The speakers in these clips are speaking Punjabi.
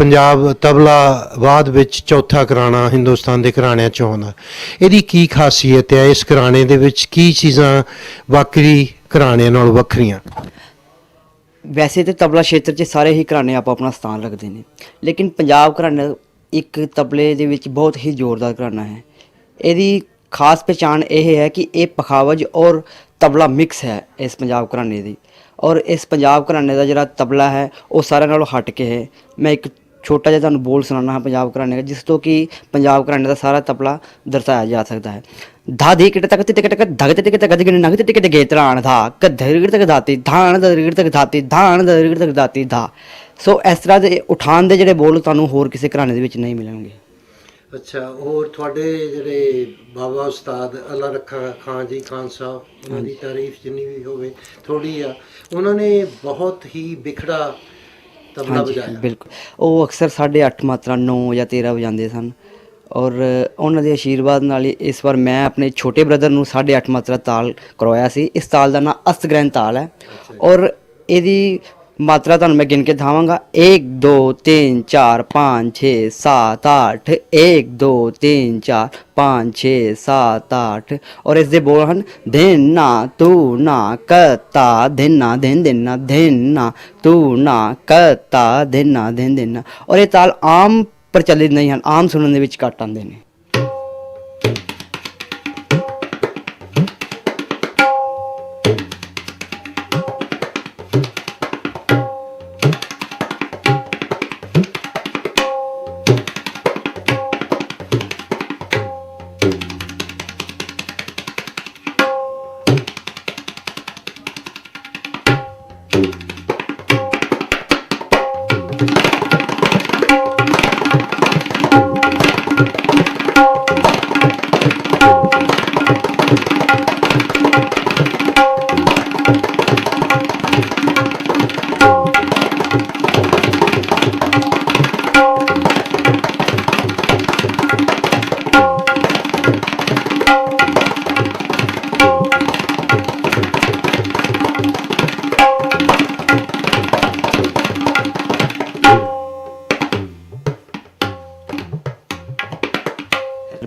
पंजाब तबला वाद विच चौथा घराना हिंदुस्तान के घराणिਆਂ 'ਚੋਂ आउंदा ਇਹਦੀ ਕੀ ਖਾਸੀਅਤ है इस घराने ਦੇ ਵਿੱਚ ਕੀ ਚੀਜ਼ਾਂ ਬਾਕੀ ਘਰਾਣਿਆਂ ਨਾਲੋਂ ਵੱਖਰੀਆਂ वैसे तो तबला क्षेत्र 'ਚ ਸਾਰੇ ਹੀ ਘਰਾਣੇ ਆਪੋ ਆਪਣਾ ਸਥਾਨ ਰੱਖਦੇ ਨੇ ਲੇਕਿਨ ਪੰਜਾਬ ਘਰਾਣਾ ਇੱਕ ਤਬਲੇ ਦੇ ਵਿੱਚ ਬਹੁਤ ਹੀ ਜ਼ੋਰਦਾਰ ਘਰਾਣਾ ਹੈ। ਇਹਦੀ ਖਾਸ ਪਹਿਚਾਣ ਇਹ ਹੈ ਕਿ ਇਹ ਪਖਾਵਜ ਔਰ ਤਬਲਾ ਮਿਕਸ ਹੈ ਇਸ ਪੰਜਾਬ ਘਰਾਣੇ ਦੀ ਔਰ ਇਸ ਪੰਜਾਬ ਘਰਾਣੇ ਦਾ ਜਿਹੜਾ ਤਬਲਾ ਹੈ ਉਹ ਸਾਰਿਆਂ ਨਾਲੋਂ ਹਟ ਕੇ ਹੈ। ਮੈਂ ਇੱਕ ਛੋਟਾ ਜਿਹਾ ਤੁਹਾਨੂੰ ਬੋਲ ਸੁਣਾਉਣਾ ਹਾਂ ਪੰਜਾਬ ਘਰਾਣੇ ਦਾ ਜਿਸ ਤੋਂ ਕਿ ਪੰਜਾਬ ਘਰਾਣੇ ਦਾ ਸਾਰਾ ਤਬਲਾ ਦਰਸਾਇਆ ਜਾ ਸਕਦਾ ਹੈ। ਧਾ ਦੇ ਕਿਟ ਤੱਕ ਤੇ ਟਿਕ ਧਗ ਤੇ ਟਿਕ ਗਜ ਗਿਣ ਨਗ ਤੇ ਟਿਕ ਤੇ ਗੇਤਰਾਣ ਧਾ ਕਧਰ ਤੱਕ ਧਾਤੀ ਧਾਣ ਦਰਗੜ ਤੱਕ ਧਾਤੀ ਧਾਣ ਦਰਗੜ ਤੱਕ ਧਾਤੀ ਧਾ। ਸੋ ਇਸ ਤਰ੍ਹਾਂ ਦੇ ਉਠਾਨ ਦੇ ਜਿਹੜੇ ਬੋਲ ਤੁਹਾਨੂੰ ਹੋਰ ਕਿਸੇ ਘਰਾਣੇ ਦੇ ਵਿੱਚ ਨਹੀਂ ਮਿਲਣਗੇ। अच्छा और थोड़े जड़े बाबा उस्ताद अल्लाह रखा खान जी खान साहब उन्होंने तारीफ जिन्नी भी होवे थोड़ी आ उन्होंने बहुत ही बिखड़ा तबला बजाया। बिल्कुल ਉਹ ਅਕਸਰ 8.5 ਮਾਤਰਾ 9 ਜਾਂ 13 ਵਜਾਉਂਦੇ ਸਨ ਔਰ ਉਹਨਾਂ ਦੇ ਆਸ਼ੀਰਵਾਦ ਨਾਲ ਹੀ ਇਸ ਵਾਰ ਮੈਂ ਆਪਣੇ ਛੋਟੇ ਬ੍ਰਦਰ ਨੂੰ 8.5 ਮਾਤਰਾ ਤਾਲ ਕਰਵਾਇਆ ਸੀ। ਇਸ ਤਾਲ ਦਾ ਨਾਂ ਅਸਤਗ੍ਰਹਿਣ ਤਾਲ ਹੈ ਔਰ ਇਹਦੀ मात्रा ਤੁਹਾਨੂੰ मैं गिन के दिखावांगा 1 2 3 4 5 6 7 8 1 2 3 4 5 6 7 8 और इस दे बोल ਹਨ ਦਿਨ ਨਾ ਤੂੰ ਨਾ ਕਤਾ ਦਿਨ ਨਾ ਦਿਨ ਨਾ ਤੂੰ ਨਾ ਕਤਾ ਦਿਨ ਨਾ ਔਰ ਇਹ ਤਾਲ ਆਮ ਪ੍ਰਚਲਿਤ ਨਹੀਂ ਹਨ ਆਮ ਸੁਣਨ ਦੇ ਵਿੱਚ ਘੱਟ ਆਉਂਦੇ ਨੇ।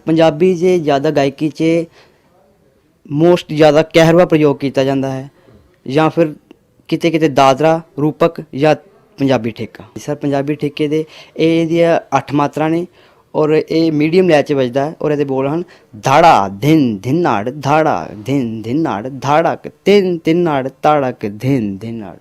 पंजाबी से ज़्यादा गायकी से मोस्ट ज़्यादा कहरवा प्रयोग किया जाता है या फिर किते किते दादरा रूपक या पंजाबी ठेका। सर पंजाबी ठेके दे ये 8 मात्रा ने और ये मीडियम लय च बजदा है और ये बोल हैं धाड़ा धिन धिनाड़ धाड़ा धिन धिनाड़ धाड़क तिन तिनाड़ ताड़क धिन धिनाड़।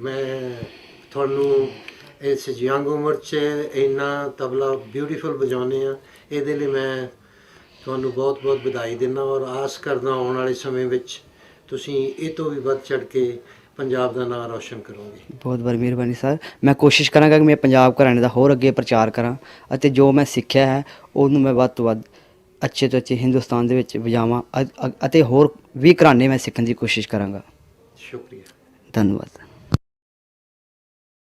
ਮੈਂ ਤੁਹਾਨੂੰ ਇਸ ਯੰਗ ਉਮਰ 'ਚ ਇੰਨਾ ਤਬਲਾ ਬਿਊਟੀਫੁਲ ਵਜਾਉਂਦੇ ਆ, ਇਹਦੇ ਲਈ ਮੈਂ ਤੁਹਾਨੂੰ ਬਹੁਤ ਬਹੁਤ ਵਧਾਈ ਦਿੰਦਾ ਔਰ ਆਸ ਕਰਦਾ ਆਉਣ ਵਾਲੇ ਸਮੇਂ ਵਿੱਚ ਤੁਸੀਂ ਇਹ ਤੋਂ ਵੀ ਵੱਧ ਚੜ੍ਹ ਕੇ ਪੰਜਾਬ ਦਾ ਨਾਮ ਰੌਸ਼ਨ ਕਰੋਗੇ। ਬਹੁਤ ਬਹੁਤ ਮਿਹਰਬਾਨੀ ਸਰ। ਮੈਂ ਕੋਸ਼ਿਸ਼ ਕਰਾਂਗਾ ਕਿ ਮੈਂ ਪੰਜਾਬ ਘਰਾਣੇ ਦਾ ਹੋਰ ਅੱਗੇ ਪ੍ਰਚਾਰ ਕਰਾਂ ਅਤੇ ਜੋ ਮੈਂ ਸਿੱਖਿਆ ਹੈ ਉਹਨੂੰ ਮੈਂ ਵੱਧ ਤੋਂ ਵੱਧ ਅੱਛੇ ਤੋਂ ਅੱਛੇ ਹਿੰਦੁਸਤਾਨ ਦੇ ਵਿੱਚ ਵਜਾਵਾਂ ਅਤੇ ਹੋਰ ਵੀ ਘਰਾਣੇ ਮੈਂ ਸਿੱਖਣ ਦੀ ਕੋਸ਼ਿਸ਼ ਕਰਾਂਗਾ। ਸ਼ੁਕਰੀਆ। ਧੰਨਵਾਦ।